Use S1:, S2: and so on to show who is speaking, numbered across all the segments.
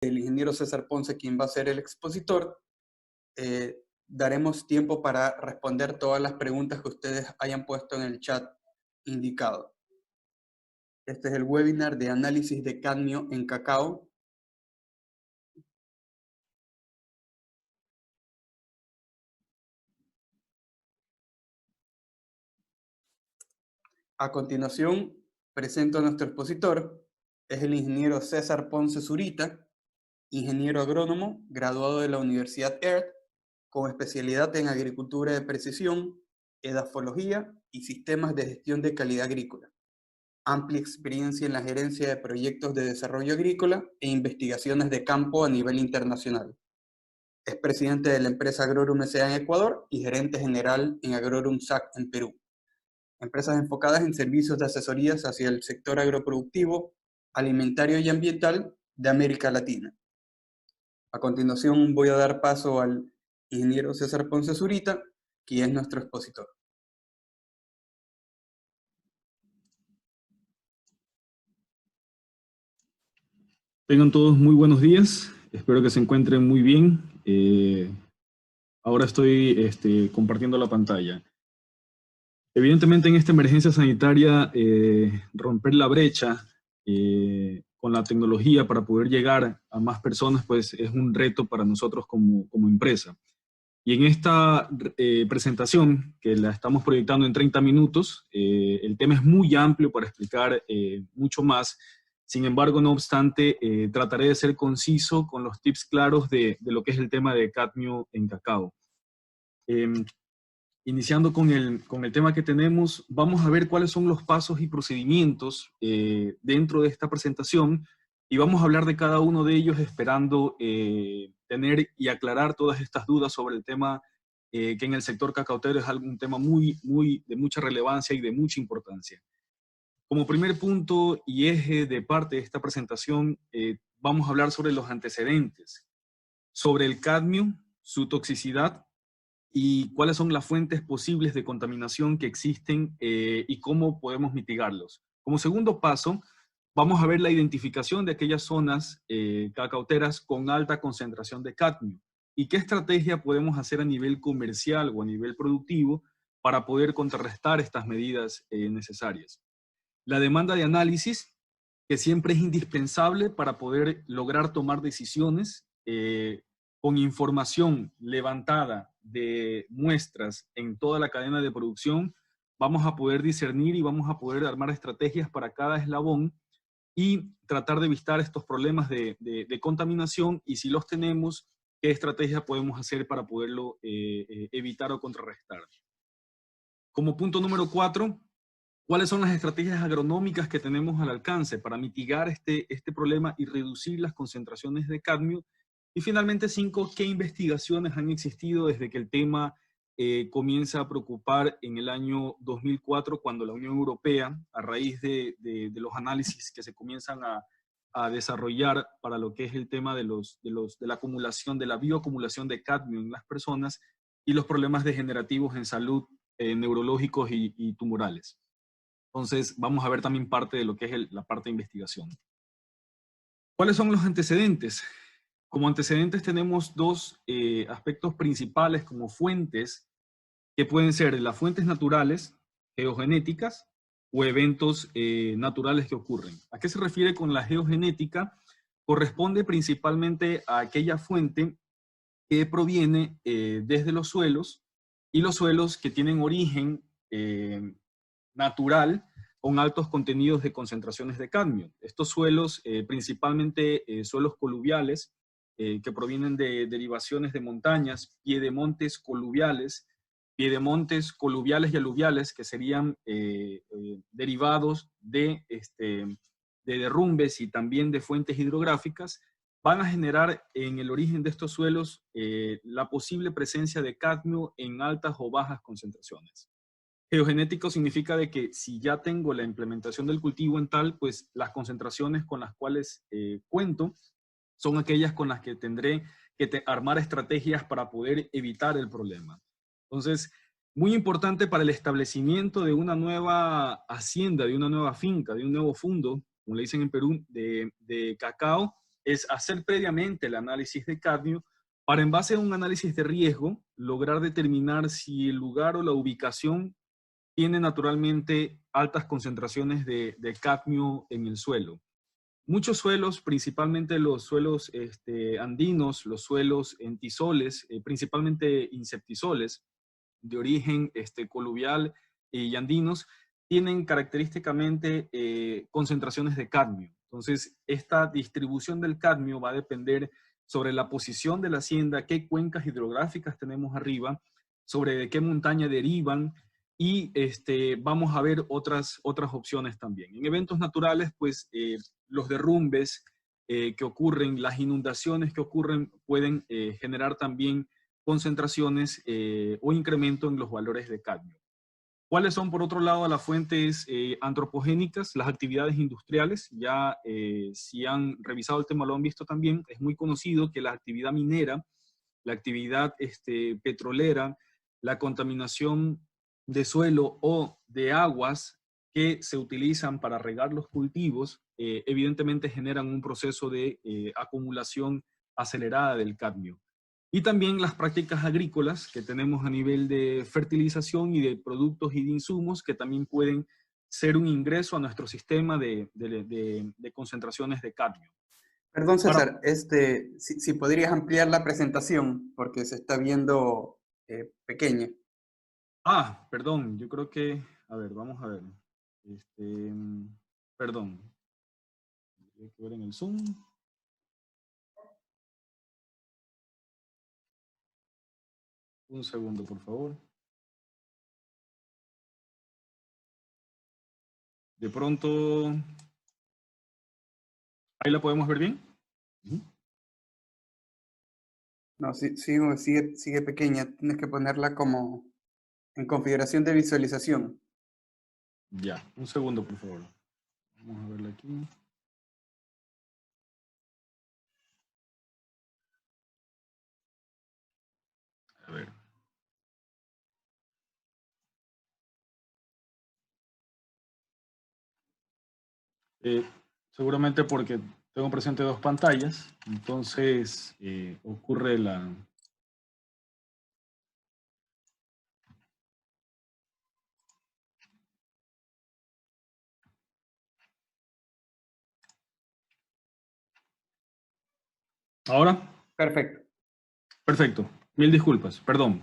S1: el ingeniero César Ponce, quien va a ser el expositor. Daremos tiempo para responder todas las preguntas que ustedes hayan puesto en el chat indicado. Este es el webinar de análisis de cadmio en cacao. A continuación, presento a nuestro expositor. Es el ingeniero César Ponce Zurita, ingeniero agrónomo, graduado de la Universidad EARTH, con especialidad en agricultura de precisión, edafología y sistemas de gestión de calidad agrícola. Amplia experiencia en la gerencia de proyectos de desarrollo agrícola e investigaciones de campo a nivel internacional. Es presidente de la empresa Agrorum S.A. en Ecuador y gerente general en Agrorum SAC en Perú. Empresas enfocadas en servicios de asesorías hacia el sector agroproductivo, alimentario y ambiental de América Latina. A continuación voy a dar paso al ingeniero César Ponce Zurita, quien es nuestro expositor.
S2: Tengan todos muy buenos días, espero que se encuentren muy bien. Ahora estoy compartiendo la pantalla. Evidentemente en esta emergencia sanitaria, romper la brecha con la tecnología para poder llegar a más personas, pues es un reto para nosotros como empresa. Y en esta presentación, que la estamos proyectando en 30 minutos, el tema es muy amplio para explicar mucho más. Sin embargo, no obstante, trataré de ser conciso con los tips claros de lo que es el tema de cadmio en cacao. Iniciando con el tema que tenemos, vamos a ver cuáles son los pasos y procedimientos dentro de esta presentación y vamos a hablar de cada uno de ellos esperando tener y aclarar todas estas dudas sobre el tema que en el sector cacautero es un tema de mucha relevancia y de mucha importancia. Como primer punto y eje de parte de esta presentación, vamos a hablar sobre los antecedentes, sobre el cadmio, su toxicidad, y cuáles son las fuentes posibles de contaminación que existen y cómo podemos mitigarlos. Como segundo paso, vamos a ver la identificación de aquellas zonas cacauteras con alta concentración de cadmio y qué estrategia podemos hacer a nivel comercial o a nivel productivo para poder contrarrestar estas medidas necesarias. La demanda de análisis, que siempre es indispensable para poder lograr tomar decisiones con información levantada de muestras en toda la cadena de producción, vamos a poder discernir y vamos a poder armar estrategias para cada eslabón y tratar de evitar estos problemas de contaminación, y si los tenemos, qué estrategia podemos hacer para poderlo evitar o contrarrestar. Como punto número 4, ¿cuáles son las estrategias agronómicas que tenemos al alcance para mitigar este problema y reducir las concentraciones de cadmio? Y finalmente 5, ¿qué investigaciones han existido desde que el tema comienza a preocupar en el año 2004, cuando la Unión Europea, a raíz de los análisis que se comienzan a desarrollar para lo que es el tema de la acumulación, de la bioacumulación de cadmio en las personas y los problemas degenerativos en salud, neurológicos y tumorales? Entonces, vamos a ver también parte de lo que es la parte de investigación. ¿Cuáles son los antecedentes? Como antecedentes tenemos dos aspectos principales como fuentes, que pueden ser las fuentes naturales, geogenéticas, o eventos naturales que ocurren. ¿A qué se refiere con la geogenética? Corresponde principalmente a aquella fuente que proviene desde los suelos, y los suelos que tienen origen natural con altos contenidos de concentraciones de cadmio. Estos suelos, principalmente suelos coluviales, que provienen de derivaciones de montañas, piedemontes coluviales y aluviales, que serían derivados de derrumbes y también de fuentes hidrográficas, van a generar en el origen de estos suelos la posible presencia de cadmio en altas o bajas concentraciones. Geogenético significa de que si ya tengo la implementación del cultivo en tal, pues las concentraciones con las cuales cuento son aquellas con las que tendré que armar estrategias para poder evitar el problema. Entonces, muy importante para el establecimiento de una nueva hacienda, de una nueva finca, de un nuevo fundo, como le dicen en Perú, de cacao, es hacer previamente el análisis de cadmio para, en base a un análisis de riesgo, lograr determinar si el lugar o la ubicación tiene naturalmente altas concentraciones de cadmio en el suelo. Muchos suelos, principalmente los suelos andinos, los suelos entisoles, principalmente insectisoles, de origen coluvial y andinos, tienen característicamente concentraciones de cadmio. Entonces, esta distribución del cadmio va a depender sobre la posición de la hacienda, qué cuencas hidrográficas tenemos arriba, sobre de qué montaña derivan, y vamos a ver otras opciones también. En eventos naturales, pues los derrumbes que ocurren, las inundaciones que ocurren, pueden generar también concentraciones o incremento en los valores de cadmio. ¿Cuáles son, por otro lado, las fuentes antropogénicas? Las actividades industriales. Ya si han revisado el tema, lo han visto también. Es muy conocido que la actividad minera, la actividad petrolera, la contaminación de suelo o de aguas que se utilizan para regar los cultivos, evidentemente generan un proceso de acumulación acelerada del cadmio. Y también las prácticas agrícolas que tenemos a nivel de fertilización y de productos y de insumos que también pueden ser un ingreso a nuestro sistema de concentraciones de cadmio.
S1: Perdón, César, si podrías ampliar la presentación, porque se está viendo pequeña.
S2: Perdón, yo creo que, a ver, vamos a ver. Perdón. Hay que ver en el Zoom. Un segundo, por favor. De pronto, ¿ahí la podemos ver bien?
S1: No, sigue pequeña. Tienes que ponerla como en configuración de visualización.
S2: Ya, un segundo, por favor. Vamos a verla aquí. A ver. Seguramente porque tengo presente dos pantallas, entonces ocurre la... ¿Ahora?
S1: Perfecto.
S2: Perfecto. Mil disculpas, perdón.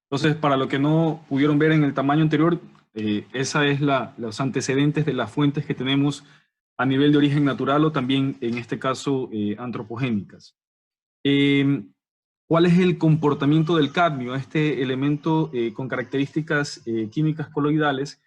S2: Entonces, para lo que no pudieron ver en el tamaño anterior, esa es los antecedentes de las fuentes que tenemos a nivel de origen natural o también, en este caso, antropogénicas. ¿Cuál es el comportamiento del cadmio? Este elemento con características químicas coloidales,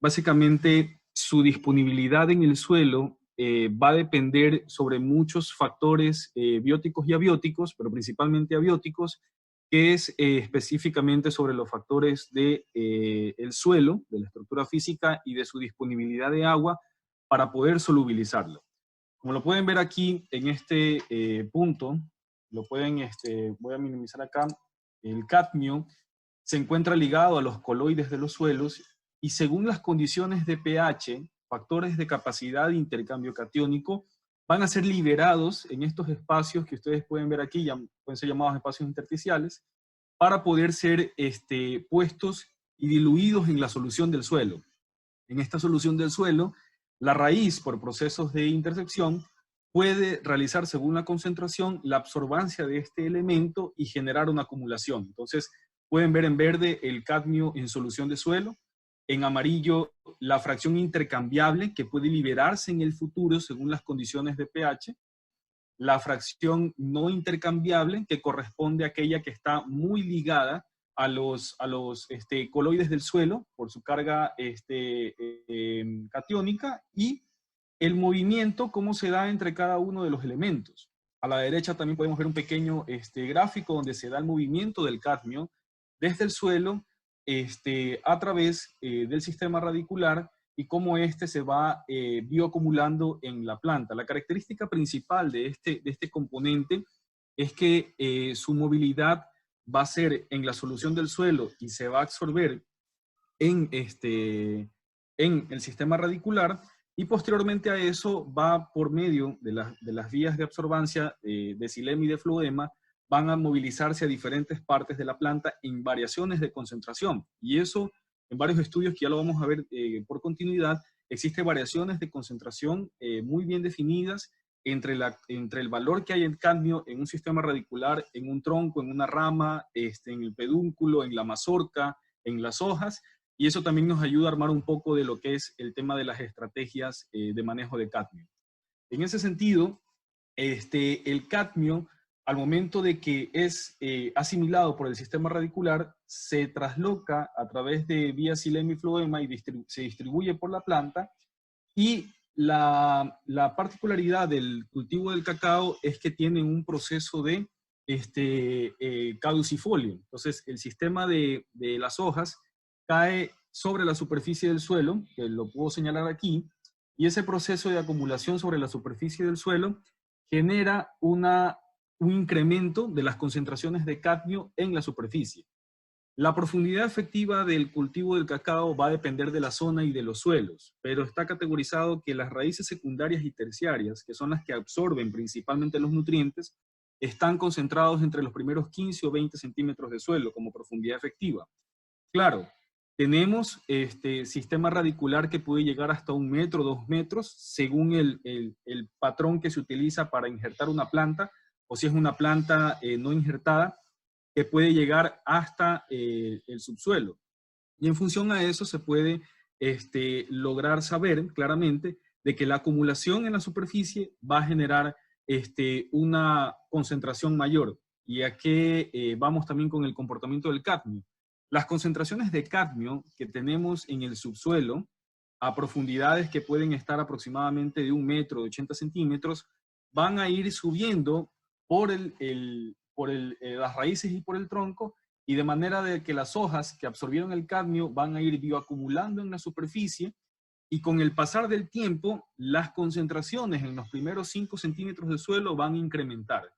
S2: básicamente su disponibilidad en el suelo va a depender sobre muchos factores bióticos y abióticos, pero principalmente abióticos, que es específicamente sobre los factores del suelo, de la estructura física y de su disponibilidad de agua para poder solubilizarlo. Como lo pueden ver aquí en este punto, lo pueden, voy a minimizar acá, el cadmio se encuentra ligado a los coloides de los suelos y según las condiciones de pH, factores de capacidad de intercambio catiónico van a ser liberados en estos espacios que ustedes pueden ver aquí, ya pueden ser llamados espacios intersticiales, para poder ser puestos y diluidos en la solución del suelo. En esta solución del suelo, la raíz, por procesos de intersección, puede realizar, según la concentración, la absorbancia de este elemento y generar una acumulación. Entonces, pueden ver en verde el cadmio en solución de suelo, en amarillo la fracción intercambiable que puede liberarse en el futuro según las condiciones de pH, la fracción no intercambiable que corresponde a aquella que está muy ligada a los coloides del suelo por su carga catiónica, y el movimiento, cómo se da entre cada uno de los elementos. A la derecha también podemos ver un pequeño gráfico donde se da el movimiento del cadmio desde el suelo a través del sistema radicular y cómo se va bioacumulando en la planta. La característica principal de este componente es que su movilidad va a ser en la solución del suelo y se va a absorber en el sistema radicular, y posteriormente a eso va por medio de las vías de absorbancia de xilema y de floema, van a movilizarse a diferentes partes de la planta en variaciones de concentración. Y eso, en varios estudios que ya lo vamos a ver por continuidad, existen variaciones de concentración muy bien definidas entre el valor que hay en cadmio en un sistema radicular, en un tronco, en una rama, en el pedúnculo, en la mazorca, en las hojas, y eso también nos ayuda a armar un poco de lo que es el tema de las estrategias de manejo de cadmio. En ese sentido, el cadmio, al momento de que es asimilado por el sistema radicular, se trasloca a través de vía xilema y floema y se distribuye por la planta, y la particularidad del cultivo del cacao es que tiene un proceso de caducifolio. Entonces, el sistema de las hojas cae sobre la superficie del suelo, que lo puedo señalar aquí, y ese proceso de acumulación sobre la superficie del suelo genera un incremento de las concentraciones de cadmio en la superficie. La profundidad efectiva del cultivo del cacao va a depender de la zona y de los suelos, pero está categorizado que las raíces secundarias y terciarias, que son las que absorben principalmente los nutrientes, están concentrados entre los primeros 15 o 20 centímetros de suelo como profundidad efectiva. Claro, tenemos sistema radicular que puede llegar hasta 1 metro, 2 metros, según el patrón que se utiliza para injertar una planta, o si es una planta no injertada, que puede llegar hasta el subsuelo. Y en función a eso se puede lograr saber claramente de que la acumulación en la superficie va a generar una concentración mayor. Y aquí vamos también con el comportamiento del cadmio. Las concentraciones de cadmio que tenemos en el subsuelo, a profundidades que pueden estar aproximadamente de 1 metro, de 80 centímetros, van a ir subiendo por las raíces y por el tronco, y de manera de que las hojas que absorbieron el cadmio van a ir bioacumulando en la superficie, y con el pasar del tiempo, las concentraciones en los primeros 5 centímetros de suelo van a incrementar.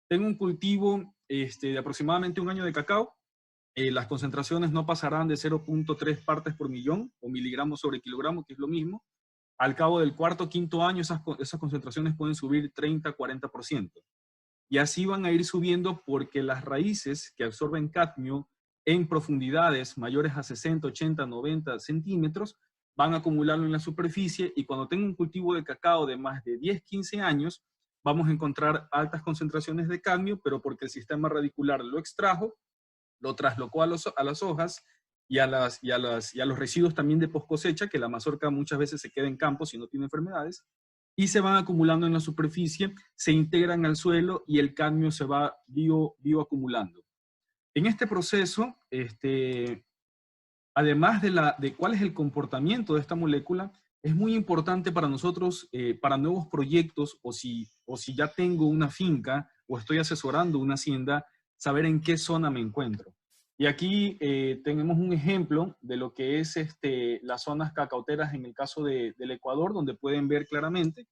S2: Tengo un cultivo de aproximadamente 1 año de cacao. Las concentraciones no pasarán de 0.3 partes por millón o miligramos sobre kilogramo, que es lo mismo. Al cabo del cuarto o quinto año, esas concentraciones pueden subir 30-40%. Y así van a ir subiendo porque las raíces que absorben cadmio en profundidades mayores a 60, 80, 90 centímetros van a acumularlo en la superficie, y cuando tenga un cultivo de cacao de más de 10, 15 años, vamos a encontrar altas concentraciones de cadmio, pero porque el sistema radicular lo extrajo, lo traslocó a las hojas y a los residuos también de post cosecha, que la mazorca muchas veces se queda en campo si no tiene enfermedades, y se van acumulando en la superficie, se integran al suelo y el cadmio se va bioacumulando. En este proceso, además de cuál es el comportamiento de esta molécula, es muy importante para nosotros, para nuevos proyectos, o si ya tengo una finca o estoy asesorando una hacienda, saber en qué zona me encuentro. Y aquí tenemos un ejemplo de lo que es las zonas cacauteras en el caso del Ecuador, donde pueden ver claramente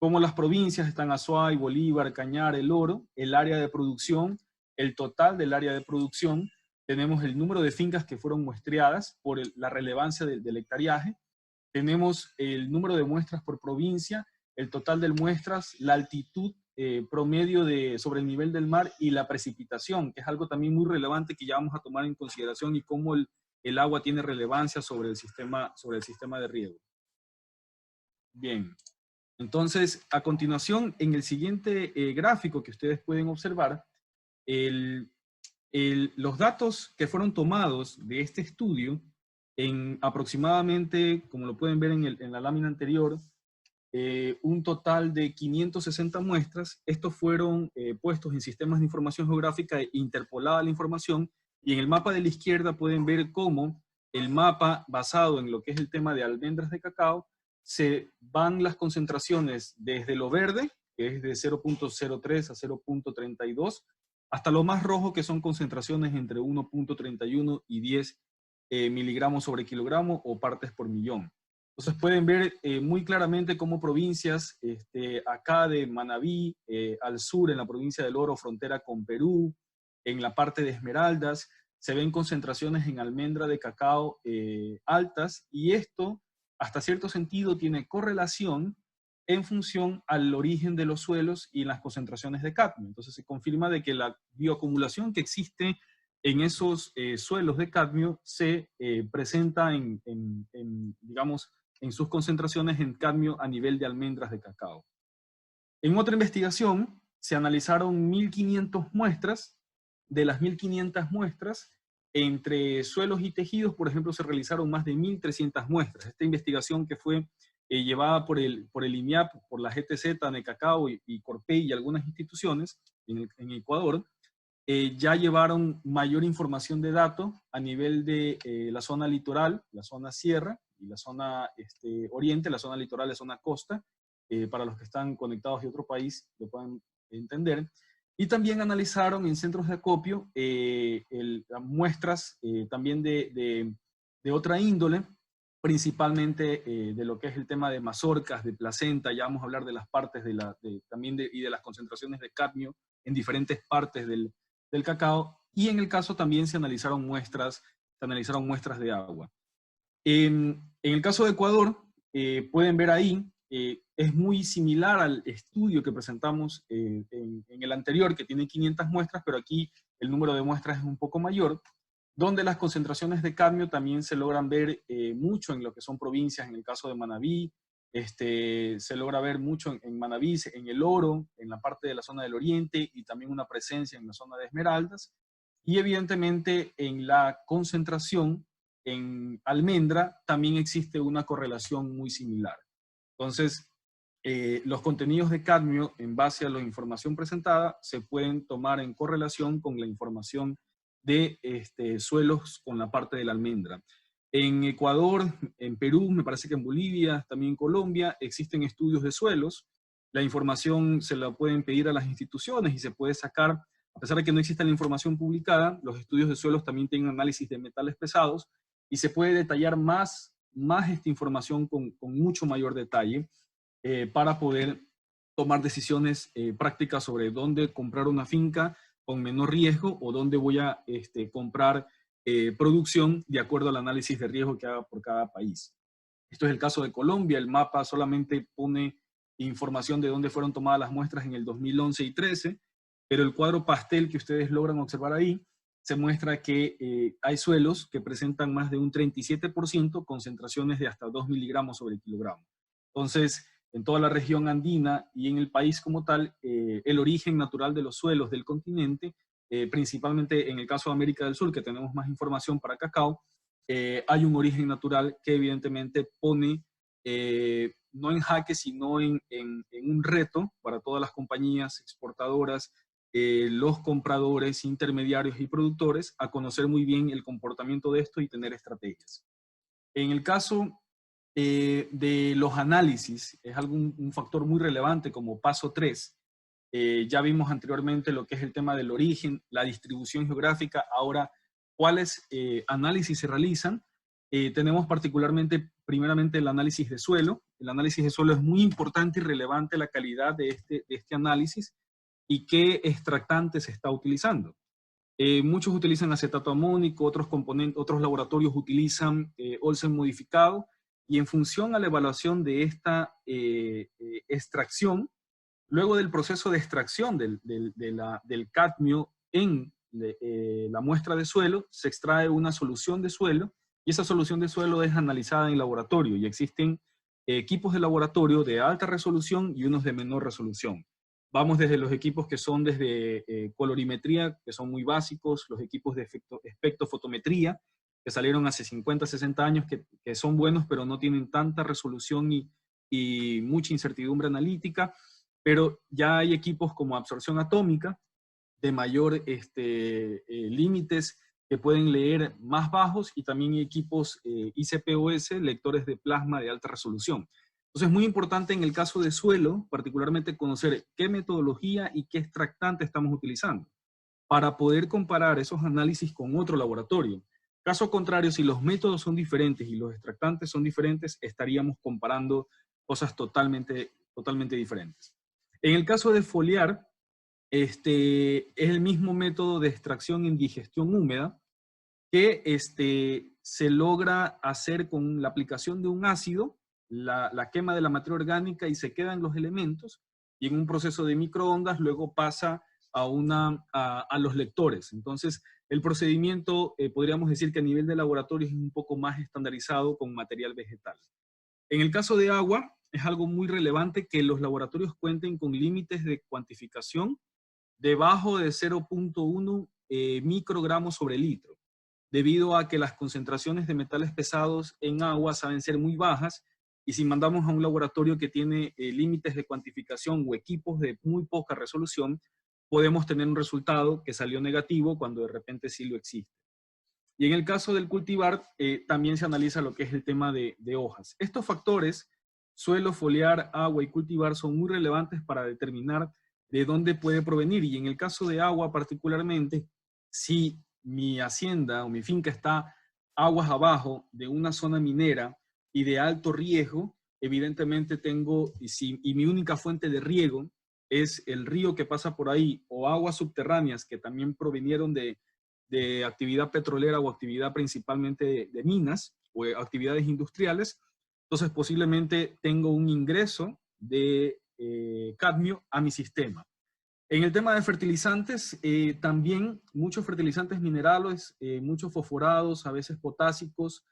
S2: cómo las provincias están Azuay, Bolívar, Cañar, El Oro, el área de producción, el total del área de producción. Tenemos el número de fincas que fueron muestreadas por la relevancia del hectareaje. Tenemos el número de muestras por provincia, el total de muestras, la altitud promedio sobre el nivel del mar y la precipitación, que es algo también muy relevante que ya vamos a tomar en consideración, y cómo el agua tiene relevancia sobre el sistema de riego. Bien, entonces a continuación, en el siguiente gráfico que ustedes pueden observar, los datos que fueron tomados de este estudio en aproximadamente, como lo pueden ver en la lámina anterior, un total de 560 muestras. Estos fueron puestos en sistemas de información geográfica e interpolada la información, y en el mapa de la izquierda pueden ver cómo el mapa, basado en lo que es el tema de almendras de cacao, se van las concentraciones desde lo verde, que es de 0.03 a 0.32, hasta lo más rojo, que son concentraciones entre 1.31 y 10 miligramos sobre kilogramo o partes por millón. Entonces pueden ver muy claramente cómo provincias, acá de Manabí, al sur en la provincia del Oro, frontera con Perú, en la parte de Esmeraldas, se ven concentraciones en almendra de cacao altas, y esto hasta cierto sentido tiene correlación en función al origen de los suelos y las concentraciones de cadmio. Entonces se confirma de que la bioacumulación que existe en esos suelos de cadmio se presenta digamos, en sus concentraciones en cadmio a nivel de almendras de cacao. En otra investigación se analizaron 1.500 muestras. De las 1.500 muestras, entre suelos y tejidos, por ejemplo, se realizaron más de 1.300 muestras. Esta investigación que fue llevada por el INIAP, por la GTZ, Necacao y Corpey y algunas instituciones en Ecuador, ya llevaron mayor información de datos a nivel de la zona litoral, la zona sierra y la zona oriente, la zona litoral, la zona costa, para los que están conectados de otro país lo puedan entender. Y también analizaron en centros de acopio muestras también de otra índole, principalmente de lo que es el tema de mazorcas, de placenta. Ya vamos a hablar de las partes y de las concentraciones de cadmio en diferentes partes del cacao. Y en el caso también se analizaron muestras de agua. En el caso de Ecuador, pueden ver ahí, es muy similar al estudio que presentamos en el anterior, que tiene 500 muestras, pero aquí el número de muestras es un poco mayor, donde las concentraciones de cadmio también se logran ver mucho en lo que son provincias. En el caso de Manabí, se logra ver mucho en Manabí, en El Oro, en la parte de la zona del oriente, y también una presencia en la zona de Esmeraldas, y evidentemente en la concentración en almendra también existe una correlación muy similar. Entonces, los contenidos de cadmio, en base a la información presentada, se pueden tomar en correlación con la información de suelos con la parte de la almendra. En Ecuador, en Perú, me parece que en Bolivia, también en Colombia, existen estudios de suelos. La información se la pueden pedir a las instituciones y se puede sacar, a pesar de que no exista la información publicada, los estudios de suelos también tienen análisis de metales pesados y se puede detallar más esta información con mucho mayor detalle para poder tomar decisiones prácticas sobre dónde comprar una finca con menor riesgo o dónde voy a comprar producción de acuerdo al análisis de riesgo que haga por cada país. Esto es el caso de Colombia. El mapa solamente pone información de dónde fueron tomadas las muestras en el 2011 y 13, pero el cuadro pastel que ustedes logran observar ahí se muestra que hay suelos que presentan más de un 37%, concentraciones de hasta 2 miligramos sobre kilogramo. Entonces, en toda la región andina y en el país como tal, el origen natural de los suelos del continente, principalmente en el caso de América del Sur, que tenemos más información para cacao, hay un origen natural que evidentemente pone no en jaque, sino en un reto para todas las compañías exportadoras, los compradores, intermediarios y productores, a conocer muy bien el comportamiento de esto y tener estrategias. En el caso de los análisis, es un factor muy relevante como paso 3. Ya vimos anteriormente lo que es el tema del origen, la distribución geográfica. Ahora, ¿cuáles análisis se realizan? Tenemos primeramente el análisis de suelo. El análisis de suelo es muy importante y relevante la calidad de este análisis y qué extractante se está utilizando. Muchos utilizan acetato amónico, otros laboratorios utilizan Olsen modificado, y en función a la evaluación de esta extracción, luego del proceso de extracción del cadmio en la muestra de suelo, se extrae una solución de suelo, y esa solución de suelo es analizada en laboratorio, y existen equipos de laboratorio de alta resolución y unos de menor resolución. Vamos desde los equipos que son desde colorimetría, que son muy básicos, los equipos de espectrofotometría, que salieron hace 50, 60 años, que son buenos, pero no tienen tanta resolución y mucha incertidumbre analítica. Pero ya hay equipos como absorción atómica, de mayor límites, que pueden leer más bajos, y también equipos ICPOS, lectores de plasma de alta resolución. Entonces es muy importante en el caso de suelo, particularmente, conocer qué metodología y qué extractante estamos utilizando para poder comparar esos análisis con otro laboratorio. Caso contrario, si los métodos son diferentes y los extractantes son diferentes, estaríamos comparando cosas totalmente diferentes. En el caso de foliar, es el mismo método de extracción en digestión húmeda, que se logra hacer con la aplicación de un ácido, la quema de la materia orgánica y se quedan los elementos, y en un proceso de microondas luego pasa a los lectores. Entonces, el procedimiento, podríamos decir que a nivel de laboratorio es un poco más estandarizado con material vegetal. En el caso de agua, es algo muy relevante que los laboratorios cuenten con límites de cuantificación debajo de 0.1 microgramos sobre litro, debido a que las concentraciones de metales pesados en agua saben ser muy bajas, y si mandamos a un laboratorio que tiene límites de cuantificación o equipos de muy poca resolución, podemos tener un resultado que salió negativo cuando de repente sí lo existe. Y en el caso del cultivar, también se analiza lo que es el tema de hojas. Estos factores, suelo, foliar, agua y cultivar, son muy relevantes para determinar de dónde puede provenir. Y en el caso de agua particularmente, si mi hacienda o mi finca está aguas abajo de una zona minera y de alto riesgo, evidentemente y mi única fuente de riego es el río que pasa por ahí, o aguas subterráneas que también provinieron de actividad petrolera o actividad principalmente de minas o actividades industriales, entonces posiblemente tengo un ingreso de cadmio a mi sistema. En el tema de fertilizantes, también muchos fertilizantes minerales, muchos fosforados, a veces potásicos,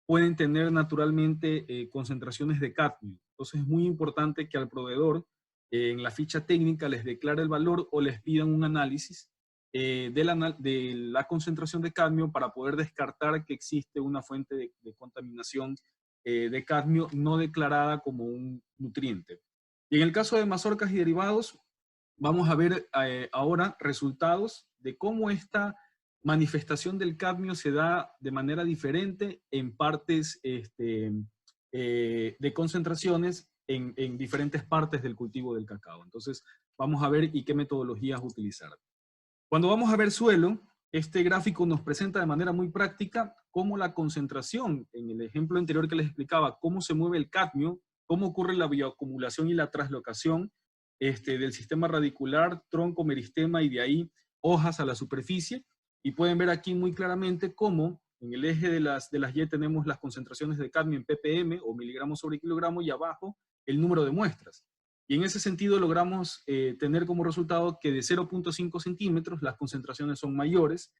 S2: pueden tener naturalmente concentraciones de cadmio. Entonces es muy importante que al proveedor en la ficha técnica les declare el valor o les pidan un análisis de la concentración de cadmio para poder descartar que existe una fuente de contaminación de cadmio no declarada como un nutriente. Y en el caso de mazorcas y derivados, vamos a ver ahora resultados de cómo esta manifestación del cadmio se da de manera diferente en partes de concentraciones en diferentes partes del cultivo del cacao. Entonces, vamos a ver y qué metodologías utilizar. Cuando vamos a ver suelo, este gráfico nos presenta de manera muy práctica cómo la concentración, en el ejemplo anterior que les explicaba, cómo se mueve el cadmio, cómo ocurre la bioacumulación y la translocación del sistema radicular, tronco, meristema y de ahí hojas a la superficie. Y pueden ver aquí muy claramente cómo en el eje de las Y tenemos las concentraciones de cadmio en ppm o miligramos sobre kilogramo y abajo el número de muestras. Y en ese sentido logramos tener como resultado que de 0.5 centímetros las concentraciones son mayores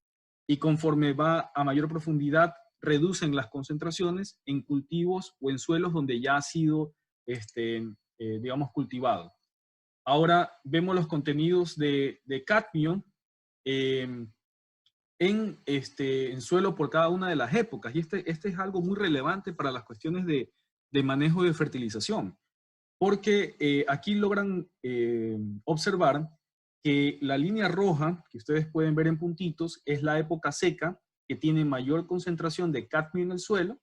S2: y conforme va a mayor profundidad reducen las concentraciones en cultivos o en suelos donde ya ha sido, digamos, cultivado. Ahora vemos los contenidos de cadmio en suelo por cada una de las épocas. Y este es algo muy relevante para las cuestiones de manejo de fertilización. Porque aquí logran observar que la línea roja, que ustedes pueden ver en puntitos, es la época seca, que tiene mayor concentración de cadmio en el suelo,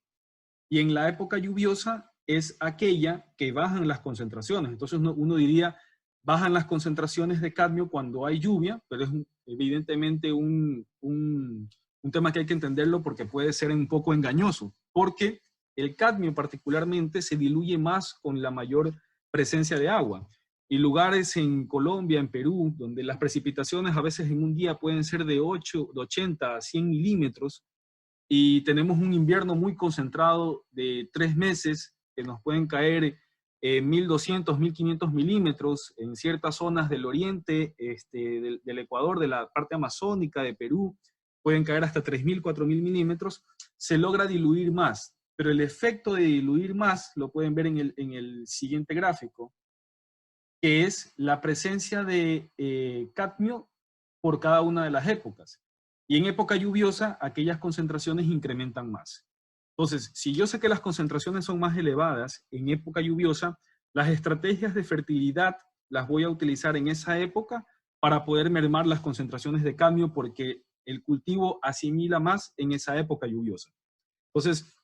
S2: y en la época lluviosa es aquella que bajan las concentraciones. Entonces uno diría, bajan las concentraciones de cadmio cuando hay lluvia, pero es evidentemente un tema que hay que entenderlo porque puede ser un poco engañoso, porque el cadmio particularmente se diluye más con la mayor presencia de agua. Y lugares en Colombia, en Perú, donde las precipitaciones a veces en un día pueden ser de 80 a 100 milímetros, y tenemos un invierno muy concentrado de 3 meses, que nos pueden caer 1.200, 1.500 milímetros en ciertas zonas del oriente, del Ecuador, de la parte amazónica, de Perú, pueden caer hasta 3.000, 4.000 milímetros, se logra diluir más. Pero el efecto de diluir más lo pueden ver en el siguiente gráfico, que es la presencia de cadmio por cada una de las épocas. Y en época lluviosa, aquellas concentraciones incrementan más. Entonces, si yo sé que las concentraciones son más elevadas en época lluviosa, las estrategias de fertilidad las voy a utilizar en esa época para poder mermar las concentraciones de cadmio, porque el cultivo asimila más en esa época lluviosa. Entonces,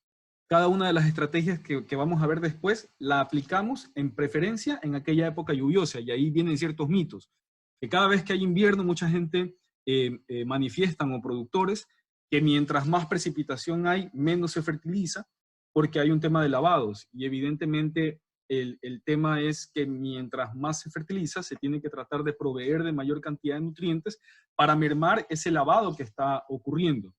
S2: cada una de las estrategias que vamos a ver después, la aplicamos en preferencia en aquella época lluviosa, y ahí vienen ciertos mitos. Que cada vez que hay invierno, mucha gente manifiestan, o productores, que mientras más precipitación hay, menos se fertiliza, porque hay un tema de lavados. Y evidentemente el tema es que mientras más se fertiliza, se tiene que tratar de proveer de mayor cantidad de nutrientes para mermar ese lavado que está ocurriendo.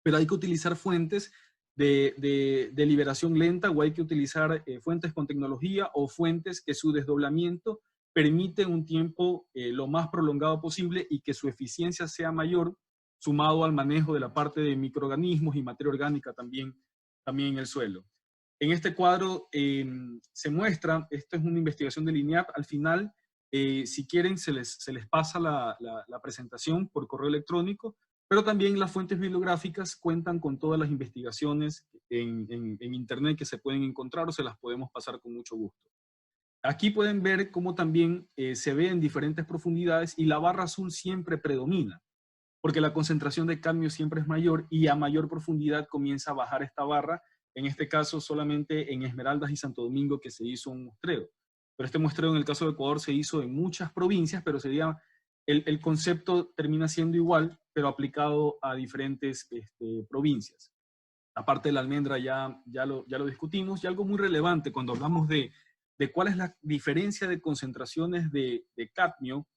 S2: Pero hay que utilizar fuentes de liberación lenta, o hay que utilizar fuentes con tecnología o fuentes que su desdoblamiento permite un tiempo lo más prolongado posible y que su eficiencia sea mayor, sumado al manejo de la parte de microorganismos y materia orgánica también en el suelo. En este cuadro se muestra, esto es una investigación del INEAP, al final, si quieren, se les pasa la presentación por correo electrónico, pero también las fuentes bibliográficas cuentan con todas las investigaciones en internet que se pueden encontrar, o se las podemos pasar con mucho gusto. Aquí pueden ver cómo también se ve en diferentes profundidades y la barra azul siempre predomina, porque la concentración de cadmio siempre es mayor y a mayor profundidad comienza a bajar esta barra, en este caso solamente en Esmeraldas y Santo Domingo que se hizo un muestreo. Pero este muestreo en el caso de Ecuador se hizo en muchas provincias, pero sería, el concepto termina siendo igual, pero aplicado a diferentes provincias. La parte de la almendra ya lo discutimos, y algo muy relevante cuando hablamos de cuál es la diferencia de concentraciones de cadmio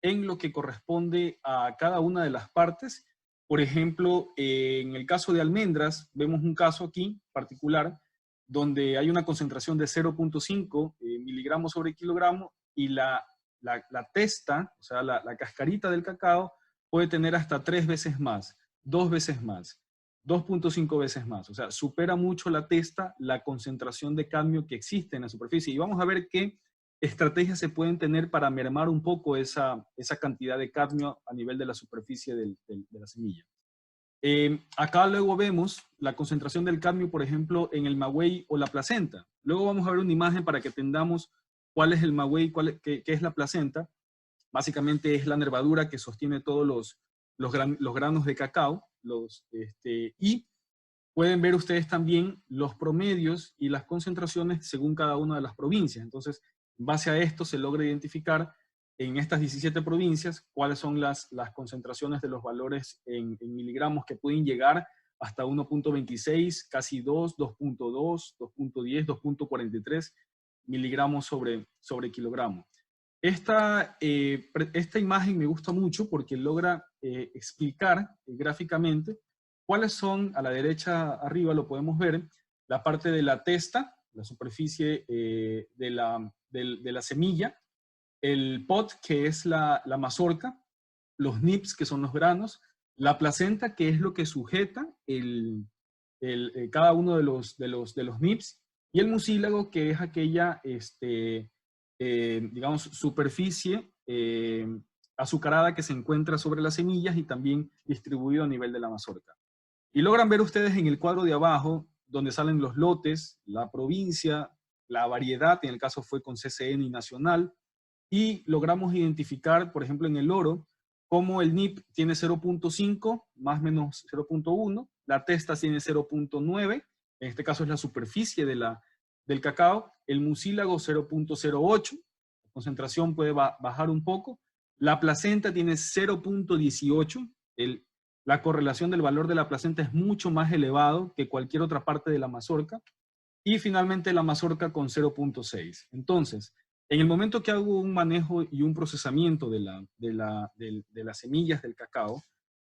S2: en lo que corresponde a cada una de las partes. Por ejemplo, en el caso de almendras, vemos un caso aquí particular donde hay una concentración de 0.5 miligramos sobre kilogramo, y la testa, o sea, la cascarita del cacao, puede tener hasta 3 veces más, 2 veces más, 2.5 veces más. O sea, supera mucho la testa la concentración de cadmio que existe en la superficie. Y vamos a ver qué estrategias se pueden tener para mermar un poco esa cantidad de cadmio a nivel de la superficie de la semilla. Acá luego vemos la concentración del cadmio, por ejemplo, en el maguey o la placenta. Luego vamos a ver una imagen para que entendamos cuál es el maguey, qué es la placenta. Básicamente es la nervadura que sostiene todos los granos de cacao. Y pueden ver ustedes también los promedios y las concentraciones según cada una de las provincias. Entonces, en base a esto se logra identificar en estas 17 provincias cuáles son las concentraciones de los valores en miligramos que pueden llegar hasta 1.26, casi 2, 2.2, 2.10, 2.43 miligramos sobre kilogramo. Esta imagen me gusta mucho porque logra explicar gráficamente cuáles son, a la derecha arriba lo podemos ver, la parte de la testa, la superficie de la semilla, el pod, que es la mazorca, los nips, que son los granos, la placenta, que es lo que sujeta cada uno de los nips, y el mucílago, que es aquella, digamos, superficie azucarada que se encuentra sobre las semillas y también distribuido a nivel de la mazorca. Y logran ver ustedes en el cuadro de abajo, donde salen los lotes, la provincia, la variedad, en el caso fue con CCN y nacional, y logramos identificar, por ejemplo, en el oro, cómo el NIP tiene 0.5, más o menos 0.1, la testa tiene 0.9, en este caso es la superficie del cacao, el mucílago 0.08, la concentración puede bajar un poco, la placenta tiene 0.18, la correlación del valor de la placenta es mucho más elevado que cualquier otra parte de la mazorca, y finalmente la mazorca con 0.6. Entonces, en el momento que hago un manejo y un procesamiento de las semillas del cacao,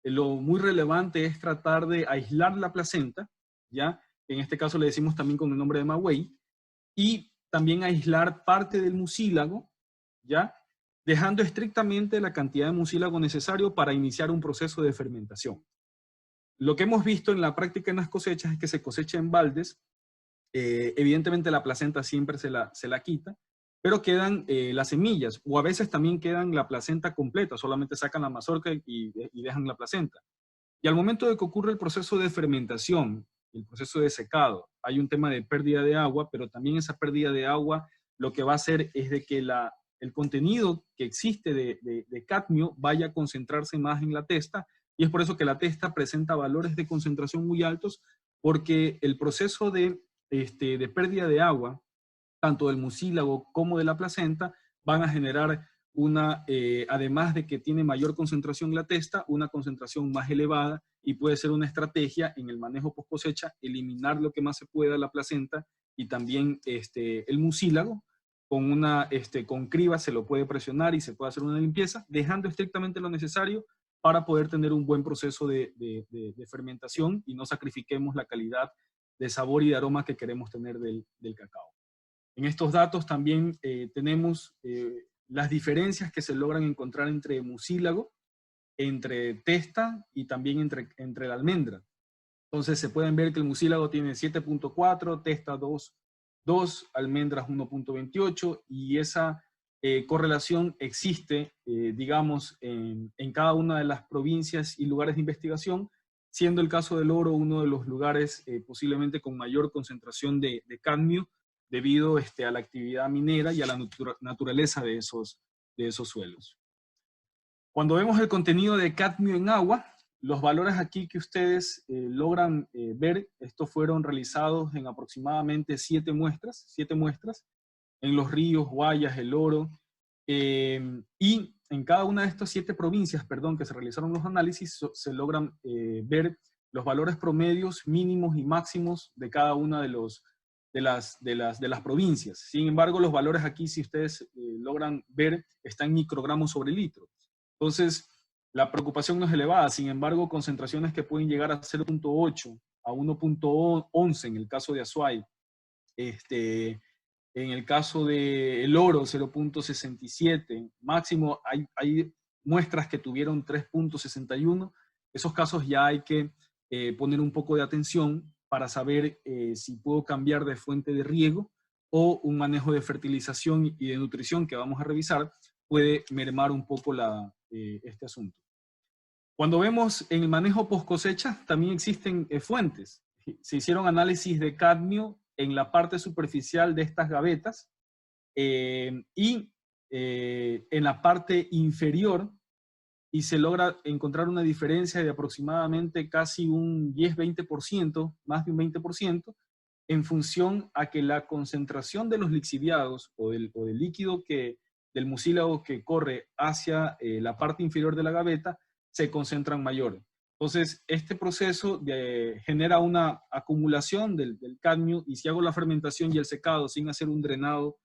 S2: lo muy relevante es tratar de aislar la placenta, ¿ya? En este caso le decimos también con el nombre de maguey, y también aislar parte del mucílago, ¿ya? Dejando estrictamente la cantidad de mucílago necesario para iniciar un proceso de fermentación. Lo que hemos visto en la práctica en las cosechas es que se cosecha en baldes, evidentemente la placenta siempre se la quita, pero quedan las semillas, o a veces también quedan la placenta completa, solamente sacan la mazorca y dejan la placenta. Y al momento de que ocurre el proceso de fermentación, el proceso de secado, hay un tema de pérdida de agua, pero también esa pérdida de agua lo que va a hacer es de que el contenido que existe de cadmio vaya a concentrarse más en la testa, y es por eso que la testa presenta valores de concentración muy altos, porque el proceso de pérdida de agua, tanto del mucílago como de la placenta, van a generar además de que tiene mayor concentración la testa, una concentración más elevada, y puede ser una estrategia en el manejo post cosecha, eliminar lo que más se pueda la placenta y también el mucílago. Con criba se lo puede presionar y se puede hacer una limpieza, dejando estrictamente lo necesario para poder tener un buen proceso de fermentación y no sacrifiquemos la calidad de sabor y de aroma que queremos tener del cacao. En estos datos también tenemos las diferencias que se logran encontrar entre mucílago, entre testa y también entre la almendra. Entonces se pueden ver que el mucílago tiene 7.4, testa 2, almendras 1.28, y esa correlación existe, digamos, en cada una de las provincias y lugares de investigación, siendo el caso del oro uno de los lugares posiblemente con mayor concentración de cadmio, debido a la actividad minera y a la naturaleza de esos suelos. Cuando vemos el contenido de cadmio en agua, los valores aquí que ustedes logran ver, estos fueron realizados en aproximadamente 7 muestras, en los ríos, Guayas, El Oro, y en cada una de estas 7 provincias, que se realizaron los análisis, se logran ver los valores promedios mínimos y máximos de cada una de las provincias. Sin embargo, los valores aquí, si ustedes logran ver, están en microgramos sobre litro. Entonces, la preocupación no es elevada. Sin embargo, concentraciones que pueden llegar a 0.8 a 1.11 en el caso de Azuay, en el caso del oro, 0.67, máximo hay muestras que tuvieron 3.61. Esos casos ya hay que poner un poco de atención para saber si puedo cambiar de fuente de riego o un manejo de fertilización y de nutrición que vamos a revisar puede mermar un poco este asunto. Cuando vemos en el manejo post cosecha, también existen fuentes. Se hicieron análisis de cadmio en la parte superficial de estas gavetas y en la parte inferior, y se logra encontrar una diferencia de aproximadamente casi un 10-20%, más de un 20%, en función a que la concentración de los lixiviados o del líquido del mucílago que corre hacia la parte inferior de la gaveta se concentran mayor. Entonces, este proceso genera una acumulación del cadmio, y si hago la fermentación y el secado sin hacer un drenado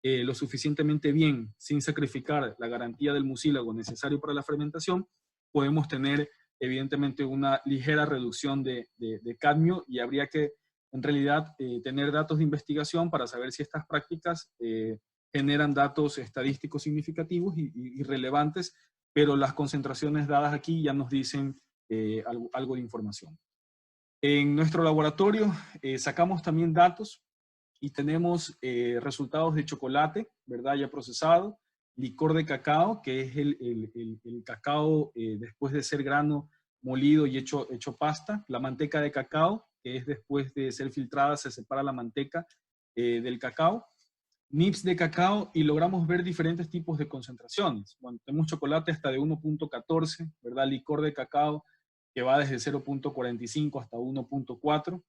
S2: lo suficientemente bien, sin sacrificar la garantía del mucílago necesario para la fermentación, podemos tener evidentemente una ligera reducción de cadmio, y habría que en realidad tener datos de investigación para saber si estas prácticas generan datos estadísticos significativos y relevantes, pero las concentraciones dadas aquí ya nos dicen algo de información. En nuestro laboratorio sacamos también datos y tenemos resultados de chocolate, ¿verdad? Ya procesado, licor de cacao, que es el cacao después de ser grano molido y hecho pasta, la manteca de cacao, que es después de ser filtrada, se separa la manteca del cacao, nips de cacao, y logramos ver diferentes tipos de concentraciones. Bueno, tenemos chocolate hasta de 1.14, ¿verdad? Licor de cacao, que va desde 0.45 hasta 1.4.